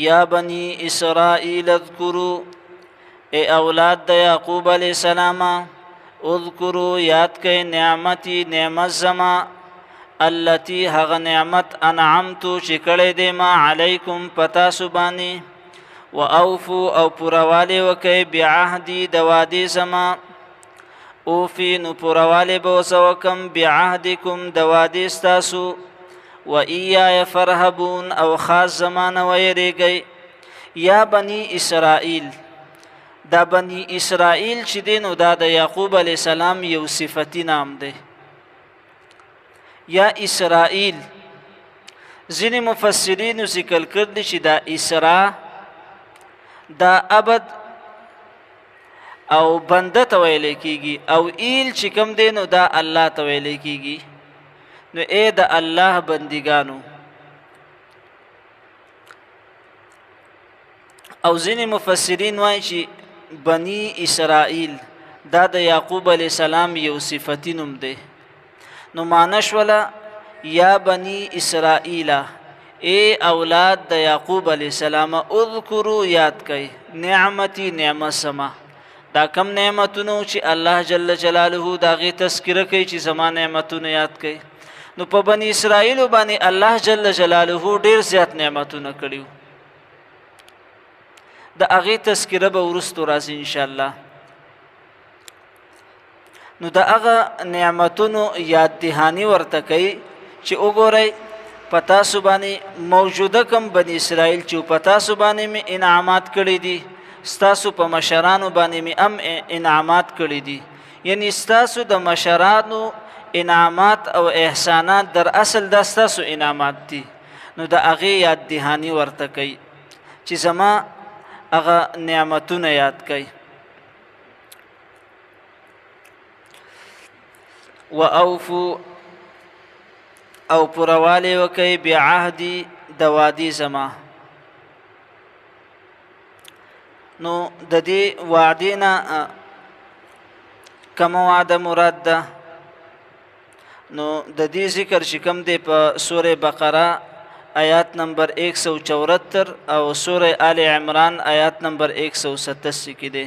یا بنی اسرائیل اذکروا اے اولاد د یعقوب علیہ السلام اذکروا یاد کئ نعمتی نعمت زما التی هغه نعمت انعمتو چې کړی دی ما علیکم پتا سبانی و اوفو او پوروالی وکئ بعهدی د وعدې زما اوفی نو پوروالی به ورسه وکم بعهدکم د وعدې ستاسو و ایای فرهبون او خاص زمانه ویریږئ یا بنی اسرائیل دا بنی اسرائیل چې دی نو دا د یعقوب علیه السلام یو صفتی نام دی یا اسرائیل ځینې مفسرینو ذکر کړي چې دا اسرا دا ابد او بنده ته ویل کیږي او ایل چې کوم دی نو دا الله ته ویل کیږي نو اے د الله بندګانو او ځینې مفسرین وایي چې بنی اسرائیل دا د یعقوب علیه السلام یو صفتی نوم دی نو معنی شوله یا بنی اسرائیل اے اولاد د یعقوب علیه السلام اذکروا یاد کئ نعمتی نعمت سما دا کم نعمتونو چې الله جل جلاله دا غي تذکره کوي چې زما نعمتونو یاد کئ نو په بنی اسرائیل باندې الله جل جلاله ډیر زیات نعمتونه کړیو د هغې تذکره به وروستو راځي انشاءالله نو د هغه نعمتونو یاد دهاني ورته کوي چې وګورئ په تاسو باندې موجوده کم بني اسرائیل چې په تاسو باندې مې انعامات کړي دي ستاسو په مشرانو باندې مې انعامات کړي دي یعنی ستاسو د مشرانو انعامات او احسانات در اصل د ستاسو انعامات دي نو د هغې یاد دهاني ورته کوي چې زما هغه نعمتونه یاد کئ و اوفو او پوروالی وکئ بعهدی د وعدې زما نو د دې وعدې نه کومه وعده مراد ده نو د دې ذکر چې کوم دی په سوره بقره آیات نمبر 174 او سوره آل عمران آیات نمبر 187 کې دی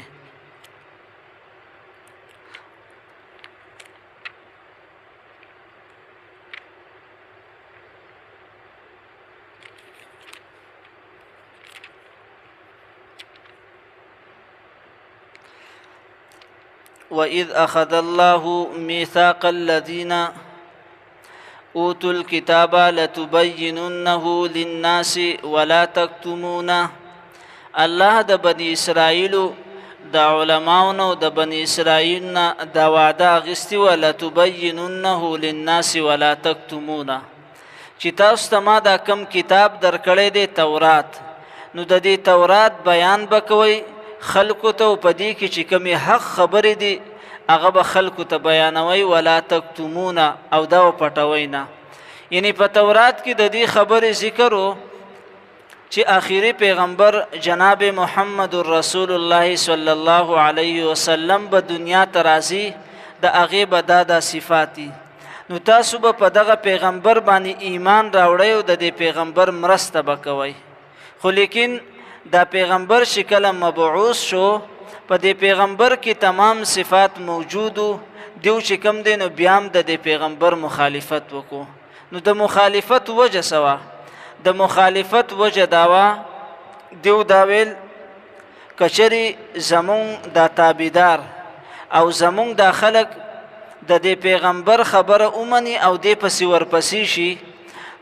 وَإِذْ أَخَذَ اللَّهُ مِيثَاقَ الَّذِينَ اوتوا الكتاب لتبيننه للناس ولا تكتمونه الله د بني اسرائیل د علماونو د بني اسرائیل نه د وعده غستی ولا تبيننه للناس ولا تكتمونه چې تاسو ته ما دا کم کتاب درکړی دی تورات نو د دې تورات بیان بکوي خلکو ته په دې کې چې کومې حق خبرې دي هغه به خلکو ته بیانوي ولا تکتمونه او دا پټوي نه یعنی په تورات کې د دې خبرې ذکر و چې آخري پیغمبر جناب محمد رسول الله صلی الله علیه وسلم به دنیا ته راځي د هغې به دا صفاتی نو تاسو به په دغه پیغمبر باندې ایمان راوړئ او د دې پیغمبر مرسته به کوئ خو لیکن دا پیغمبر چې کله مبعوث شو په دې پیغمبر کې تمام صفات موجودو دیو چې کم دی نو بیا هم د دې پیغمبر مخالفت وکړو نو د مخالفت وجه سوا د مخالفت وجه داوا دیو دا ویل کچری زمون دا تابعدار او زمون دا خلق د دې پیغمبر خبره اومني او دې پسې ورپسې شي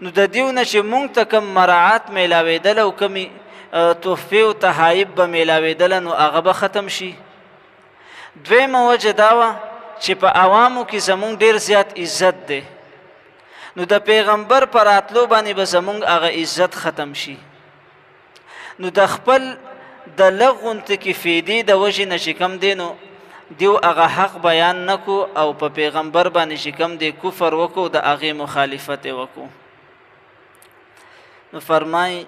نو د دیو نه چې مونږ ته کم مراعات میلاوېدل او کمی تحفه او تحایب به میلاوېدل نو هغه به ختم شي دویمه وجه دا وه چې په عوامو کې زمونږ ډېر زیات عزت دی نو د پیغمبر پر راتلو باندې به زمونږ هغه عزت ختم شي نو د خپل د لغونته کې فیدې د وجې نه چې کم دی نو دیو هغه حق بیان نکو او په پیغمبر باندې چې کم دی کفر وکړو د هغې مخالفت یې وکړو نو فرمای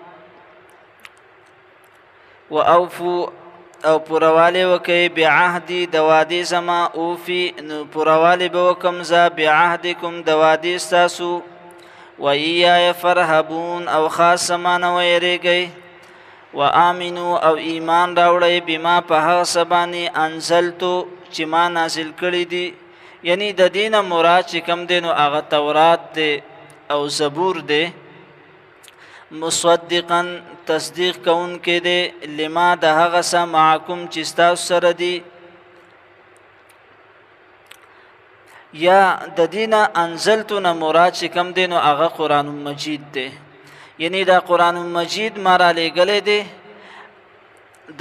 و اوفو او پوروالی وکئ بعهدی د وعدې زما اوفي نو پوروالی به وکم زه بعهدکم د وعدې ستاسو و ایای فرهبون او خاص زما نه ویریږئ و آمنو او ایمان راوړی بما په هغه څه باندې انزلتو چې ما نازل کړي دي، یعنی د دې نه مراد چې کوم دی نو هغه تورات دی او زبور دی. مصدقا تصدیق کوونکی دی لما د هغه څه معکم چې ستاسو سره دی، یا د دې نه انزلتو نه مراد چې کوم دی نو هغه قرآن مجید دی، یعنی دا قرآن مجید ما را لېږلی دی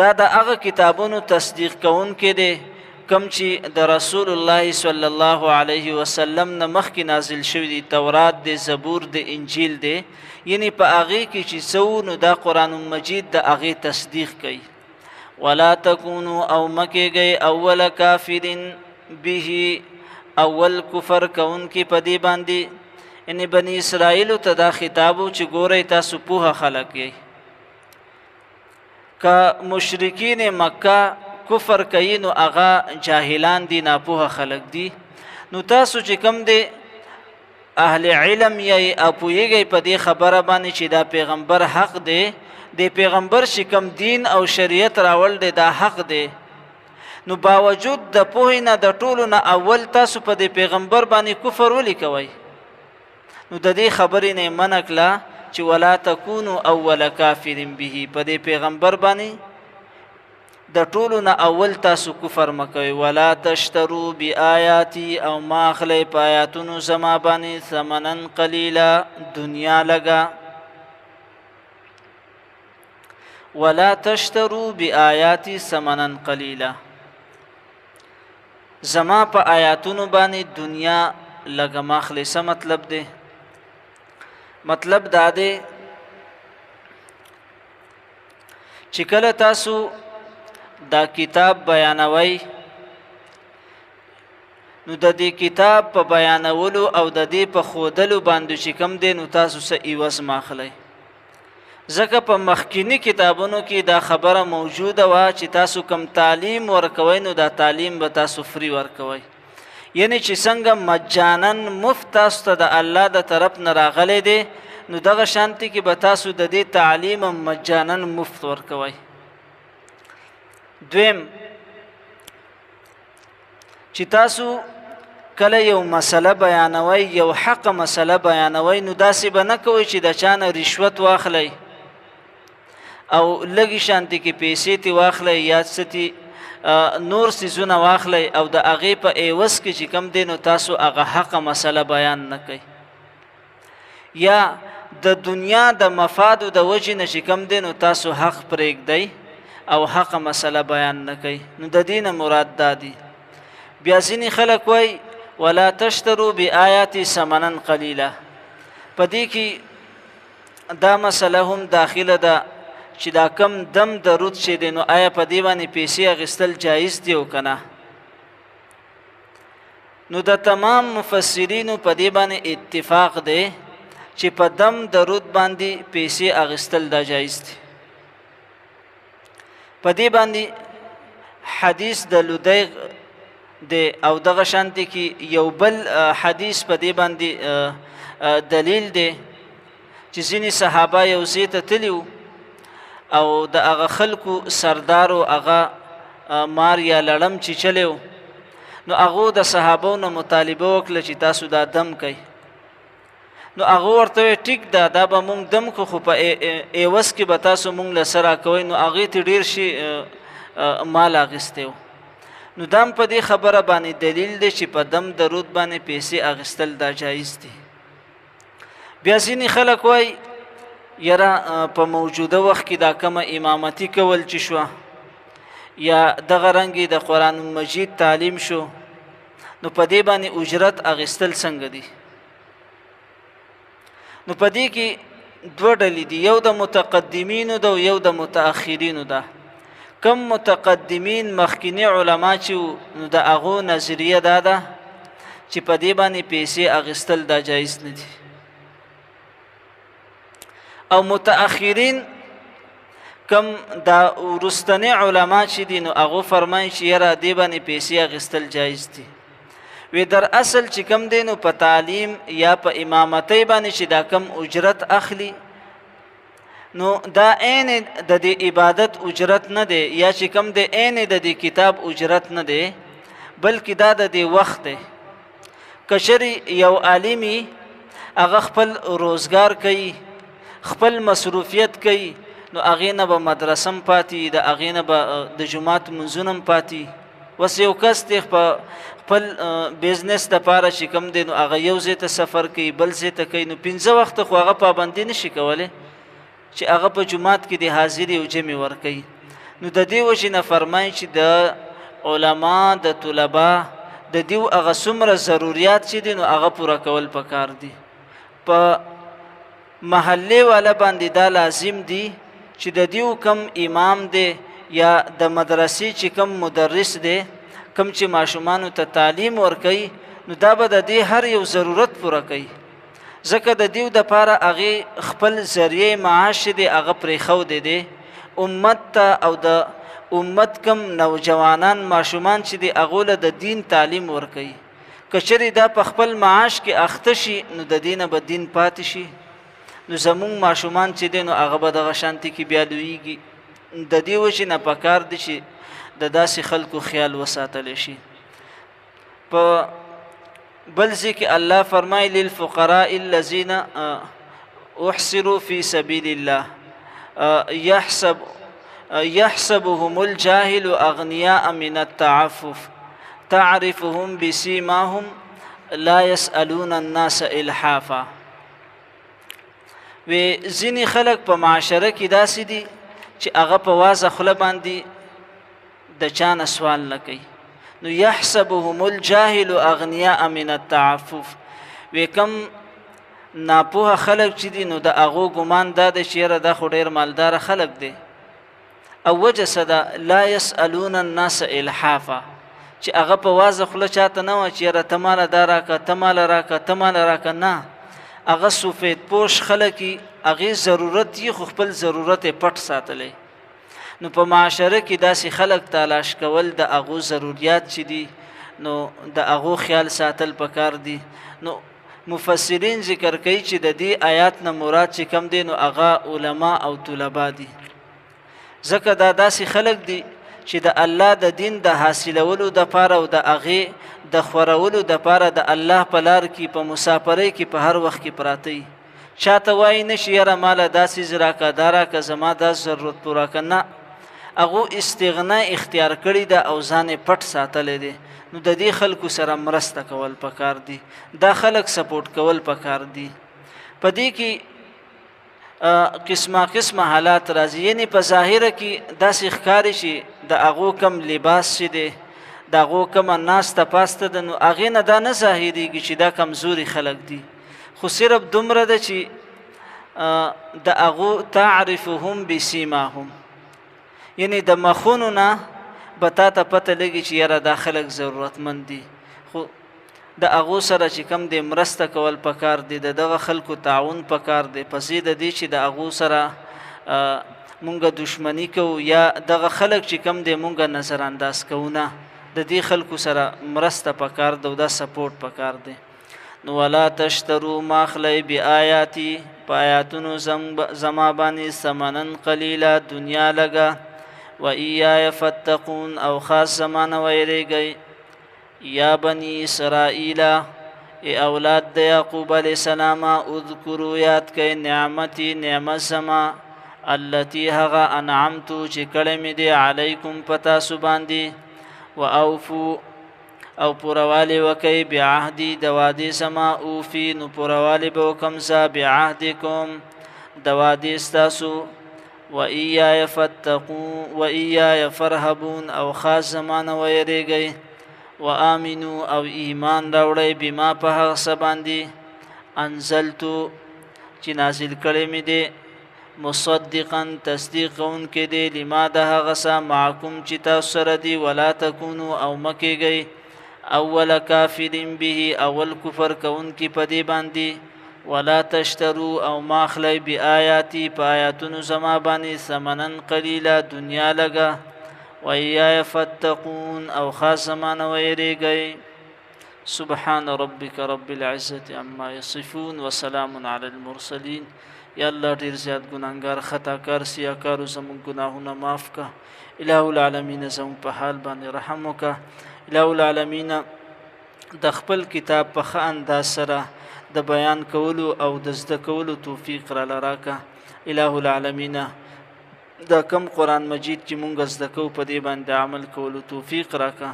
دا د هغه کتابونو تصدیق کوونکی دی کم چې د رسول الله صلی الله علیه وسلم نه مخکې نازل شوي دي، تورات دی، زبور دی، انجیل دی، یعنی په هغې کې چې څه نو دا قرآن مجید د هغې تصدیق کوي. ولا تکونو او مکیږئ اول کافرین به اول کفر کوونکي په دې باندې، یعنی بني اسرائیلو ته دا خطابو چې ګورئ تاسو پوهه خلک یئ، که مشرکین مکه کفر کوي نو هغه جاهلان دي، ناپوهه خلک دي، نو تاسو چې کوم دی اهل علم یئ او پوهیږئ په دې خبره باندې چې دا پیغمبر حق دی، د پیغمبر چې کوم دین او شریعت راول دی دا حق دی، نو باوجود د پوهې نه د ټولو نه اول تاسو په دې پیغمبر باندې کفر ولې کوئ؟ نو د دې خبرې نه منع کړه چې ولا تکونو اول کافر به، په دې پیغمبر باندې د ټولو نه اول تاسو کفر مکوئ. ولا تشترو بآیاتی او ما اخلی په آیاتونو زما باندې ثمنن قلیلا دنیا لگا. ولا تشترو بآیاتی ثمنن قلیلا، زما په آیاتونو باندې دنیا لگا ما اخلی. څه مطلب دی؟ مطلب دا دی چې کله تاسو دا کتاب بیانوي نو د دې کتاب په بیانولو او د دې په ښودلو باندې چې کوم دی نو تاسو څه عوض ما اخلئ، ځکه په مخکینی کتابونو کې دا خبره موجوده وه چې تاسو کم تعلیم ورکوئ نو دا تعلیم به تاسو فری ورکوئ، یعنی چې څنګه مجانن مفت تاسو ته د الله د طرف نه راغلی دی نو دغه شانتي کې به تاسو د دې تعلیم مجانن مفت ورکوئ. دویم چې تاسو کله یو مسله بیانوي، یو حق مسله بیانوي، نو داسې به نه کوئ چې د چا نه رشوت واخلئ او لږې شانتي کې پیسې ترې واخلئ یا څه نور څیزونه واخلئ او د هغې په عوض کې چې کوم دی نو تاسو هغه حقه مسله بیان نه کوئ، یا د دنیا د مفادو د وجې نه چې کوم دی نو تاسو حق پرېږدئ او حقه مسله بیان نه کوئ. نو د دې نه مراد دا دی. بیا ځینې خلک وایي ولا تشترو بآیاتي ثمنا قلیلا، په دې کې دا مسله هم داخله ده چې دا کم دم درود چې دی نو آیا په دې باندې پیسې اخیستل جایز دی او که نه؟ نو د تمام مفسرینو په دې باندې اتفاق دی چې په دم درود باندې پیسې اخیستل دا جایز دی. په دې باندې حدیث د لودیغ دی او دغه شانتي کې یو بل حدیث په دې باندې دلیل دی چې ځینې صحابه یو ځای ته تلي او د هغه خلکو سردارو هغه مار یا لړم چیچلی و، نو هغو د صحابو نه مطالبه وکړه چې تاسو دا دم کوئ، نو هغه ورته ویل ټیک ده دا به مونږ دم کو خو په عوض کې به تاسو مونږ له څه راکوئ، نو هغې ته ډېر شي مال اخیستی و. نو دا هم په دې خبره باندې دلیل دی چې په دم درود باندې پیسې اخیستل دا جایز دي. بیا ځینې خلک وایي یاره په موجوده وخت کې دا کومه امامتي کول چې شوه یا دغه رنګې د قرآن مجید تعلیم شو نو په دې باندې اجرت اخیستل څنګه دي؟ نو په دې کې دوه ډلې دي، یو د متقدمینو ده او یو د متأخرینو ده. کم متقدمین مخکینی علما چې نو د هغو نظریه دا ده چې په دې باندې پیسې اخیستل دا جایز نه دي، او متأخرین کم دا وروستنی علما چې دي نو هغو فرمایي چې یاره دې باندې پیسې اخیستل جایز دي. وی در اصل چې کم دی نو په تعلیم یا په امامتۍ باندې چې دا کم اجرت اخلي نو دا عین د دې عبادت اجرت نه دی یا چې کوم د عین د دې کتاب اجرت نه دی بلکې دا د دې وخت دی کشری یو عالمي هغه خپل روزګار کوي خپل مصروفیت کوي نو هغې نه به مدرسه هم پاتې د هغې نه به د جومات منځونه هم پاتې وس یو کس دی خپل بزنس دپاره چې کوم دی نو هغه یو ځای ته سفر کوي بل ځای ته کوي نو 5 وخته خو هغه پابندي نشي کولی چې هغه په جومات کې د حاضري او جمع ورکوي نو د دې وجې نه فرمایي چې د علما د طلبا د دیو هغه څومره ضروریات چې دي نو هغه پوره کول پکار دي په محلې والا باندې دا لازم دي چې د دیو کم امام دی یا د مدرسې چې کم مدرس دی کم چې ماشومانو ته تعلیم ورکوي نو دا به د دې هر یو ضرورت پوره کوي ځکه د دیو دپاره هغې خپل ذریعه معاش دی هغه پرېښودی دی امت ته او د امت کم نوجوانان ماشومان چې دی هغو له د دین تعلیم ورکوي که چېرې دا په خپل معاش کې اخته شي نو د دې نه به دین پاتې شي نو زمونږ ماشومان چې دی نو هغه به دغه شانتي کې بیا لویږي د دې وجې نه پکار دی چې د داسې خلکو خیال وساتلی شي په بل ځای کې الله فرمایي للفقراء الذین احصروا فی سبیل الله يحسبهم الجاهل أغنياء من التعفف تعرفهم بسيماهم لا يسألون الناس إلحافا و ځینې خلک په معاشره کې داسې دي چې هغه په واضح خوله باندې د چا نه سوال نه کوي نو يحسبهم الجاهل أغنياء من التعفف و کم ناپوهه خلک چې دي نو د هغو ګمان دا دی چې یاره دا خو ډېر مالداره خلک دی او وجه صدا لا يسألون الناس الحافا چې هغه په واضح خوله چاته نه وایي چې یاره ته ماله دا راکه ته ماله راکه ته ماله راکه نه هغه سفید پوش خلک یي هغې ضرورت یي خو خپل ضرورت یې پټ ساتلی نو په معاشره کې داسې خلک تلاش کول د هغو ضروریات چې دي نو د هغو خیال ساتل پکار دي نو مفسرین ذکر کوي چې د دې آیات نه مراد چې کم دی نو هغه علما او طلبا دي ځکه دا داسې خلک دي چې د الله د دین د حاصلولو دپاره او د هغې د خورولو دپاره د الله په لار کې په مسافرۍ کې په هر وخت کې پراته وي چاته وایي نه چې یاره ماله دا څیز راکه دا راکه زما دا ضرورت پوره که نه هغو استغنا اختیار کړې ده او ځان یې پټ ساتلی دی نو د دې خلکو سره مرسته کول پکار دي دا خلک سپورټ کول پکار دي په دې کې قسمه قسمه حالات راځي یعنی په ظاهره کې داسې ښکاري چې د هغو کم لباس چې دی د هغو کمه ناسته پاسته ده نو هغې نه دا نه ظاهرېږي چې دا کمزوري خلک دي خو صرف دومره ده چې د هغو تعرفهم بسیماهم یعنی د مخونو نه به تا ته پته لګي چې یاره دا خلک ضرورتمند دي خو د هغو سره چې کم دی مرسته کول پکار دی د دغه خلکو تعاون پکار دی په ضد د دې چې د هغو سره مونږ دشمني کوو یا دغه خلک چې کم دی مونږ نظر انداز کوو نه د دې خلکو سره مرسته پکار ده او دا سپورټ پکار دی نو ولا تشترو ما اخلی بآیاتی په آیاتونو زما باندې ثمنن قلیلا دنیا لګه و ایای فتقون او خاص زمانه ویریږئ یا بنی اسرائیل ای اولاد د یعقوب علیہ السلام اذکروا یاد کئ نعمتی نعمت زما التي هغه انعمتو چې کړی مې دی علیکم پتاسو باندې و اوفو او پوروالی وکئ بعهدی د وعدې زما اوفي نو پوروالی به وکم زه بعهدکم د وعدې ستاسو و ایای فتقون و ایای فرهبون او خاص زمانه ویریږئ و آمنو او ایمان راوړئ بما په هغه څه باندې انزلتو چې نازل کړی مې دی مصدقا تصدیق کوونکی دی لما د هغه څه معکم چې تاسو سره دي ولا تکونو او مه کیږئ اول کافر به اول کفر کوونکی په دې باندې ولا تشترو او ما اخلی بآیاتی په آیاتونو زما باندې ثمنن قلیلا دنیا لګه و ایای فتقون او خاص زمانه ویریږئ سبحان ربك رب العزة عما يصفون وسلام على المرسلين یا الله ډیر زیات ګناهګار خطاکار سیاکارو زموږ ګناهونه معاف کا الہ العالمین زموږ په حال باندې رحم وکړه الہ العالمین د خپل کتاب په ښه انداز سره د بیان کولو او د زده کولو توفیق راله راکړه الہ العالمین دا کم قرآن مجید چې مونږ زده کوو په دې باندې عمل کولو توفیق راکړه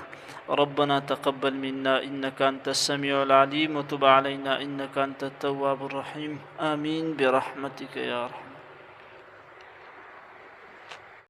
ربنا تقبل منا إنك أنت السميع العليم وتب علينا إنك أنت التواب الرحيم آمين برحمتك يا رحمن